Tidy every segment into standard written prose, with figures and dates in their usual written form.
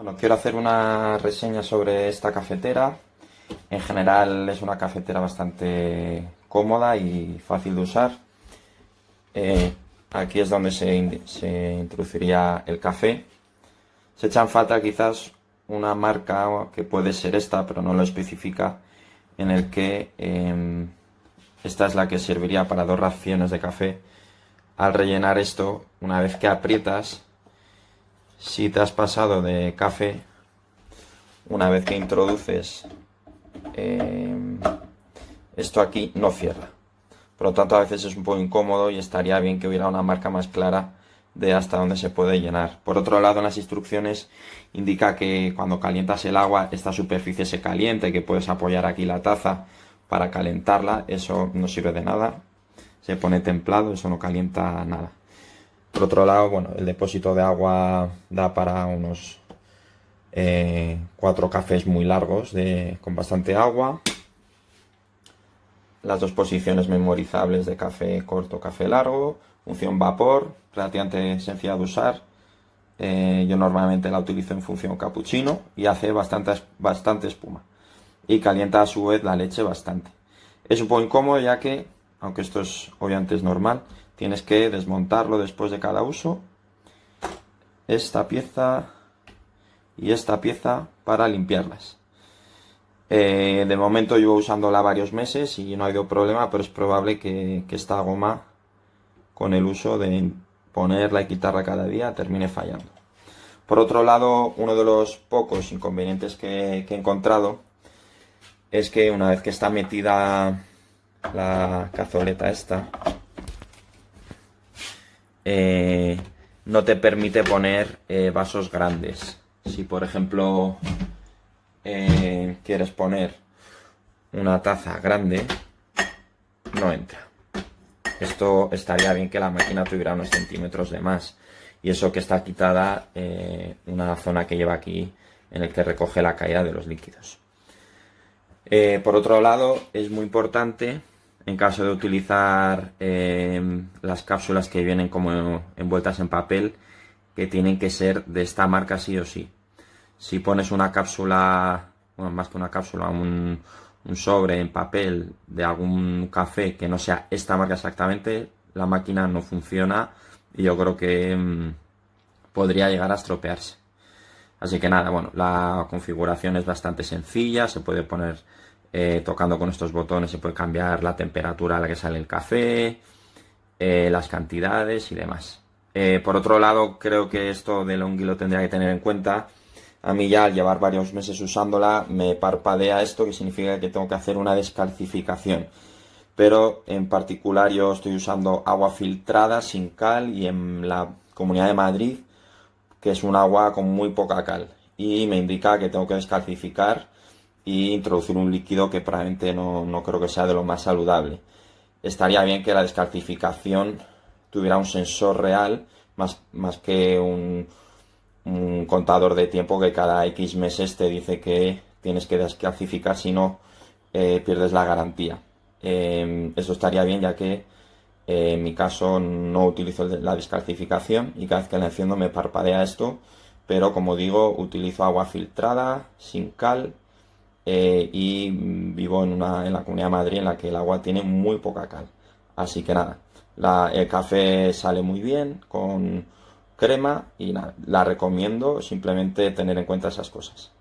Bueno, quiero hacer una reseña sobre esta cafetera. En general es una cafetera bastante cómoda y fácil de usar. Eh, Aquí es donde se introduciría el café. Se echa en falta quizás una marca que puede ser esta, pero no lo especifica, en el que esta es la que serviría para 2 raciones de café. Al rellenar esto, una vez que aprietas, si te has pasado de café, una vez que introduces esto aquí, no cierra. Por lo tanto, a veces es un poco incómodo y estaría bien que hubiera una marca más clara de hasta dónde se puede llenar. Por otro lado, en las instrucciones indica que cuando calientas el agua, esta superficie se calienta y que puedes apoyar aquí la taza para calentarla. Eso no sirve de nada. Se pone templado, eso no calienta nada. Por otro lado, bueno, el depósito de agua da para unos 4 cafés muy largos con bastante agua. Las 2 posiciones memorizables de café corto, café largo, función vapor, relativamente sencilla de usar. Yo normalmente la utilizo en función cappuccino y hace bastante espuma. Y calienta a su vez la leche bastante. Es un poco incómodo ya que, aunque esto es obviamente es normal, tienes que desmontarlo después de cada uso. Esta pieza y esta pieza para limpiarlas. De momento llevo usándola varios meses y no ha habido problema, pero es probable que esta goma, con el uso de ponerla y quitarla cada día, termine fallando. Por otro lado, uno de los pocos inconvenientes que he encontrado es que una vez que está metida la cazoleta esta, no te permite poner vasos grandes. Si por ejemplo quieres poner una taza grande, no entra. Esto estaría bien que la máquina tuviera unos centímetros de más. Y eso que está quitada una zona que lleva aquí en el que recoge la caída de los líquidos. Por otro lado, es muy importante en caso de utilizar las cápsulas que vienen como envueltas en papel, que tienen que ser de esta marca sí o sí. Si pones una cápsula, bueno, más que una cápsula, un sobre en papel de algún café que no sea esta marca exactamente, la máquina no funciona y yo creo que podría llegar a estropearse. Así que nada, bueno, la configuración es bastante sencilla, se puede poner tocando con estos botones, se puede cambiar la temperatura a la que sale el café, las cantidades y demás. Por otro lado, creo que esto del Ongi lo tendría que tener en cuenta. A mí ya al llevar varios meses usándola me parpadea esto, que significa que tengo que hacer una descalcificación. Pero en particular yo estoy usando agua filtrada sin cal y en la Comunidad de Madrid, que es un agua con muy poca cal. Y me indica que tengo que descalcificar y introducir un líquido que probablemente no creo que sea de lo más saludable. Estaría bien que la descalcificación tuviera un sensor real, más que un contador de tiempo que cada X meses te dice que tienes que descalcificar, si no pierdes la garantía. Eso estaría bien, ya que en mi caso no utilizo la descalcificación y cada vez que la enciendo me parpadea esto, pero como digo, utilizo agua filtrada, sin cal, y vivo en la Comunidad de Madrid, en la que el agua tiene muy poca cal. Así que nada, el café sale muy bien con crema y nada, la recomiendo, simplemente tener en cuenta esas cosas.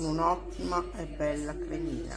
un'ottima e bella cremina.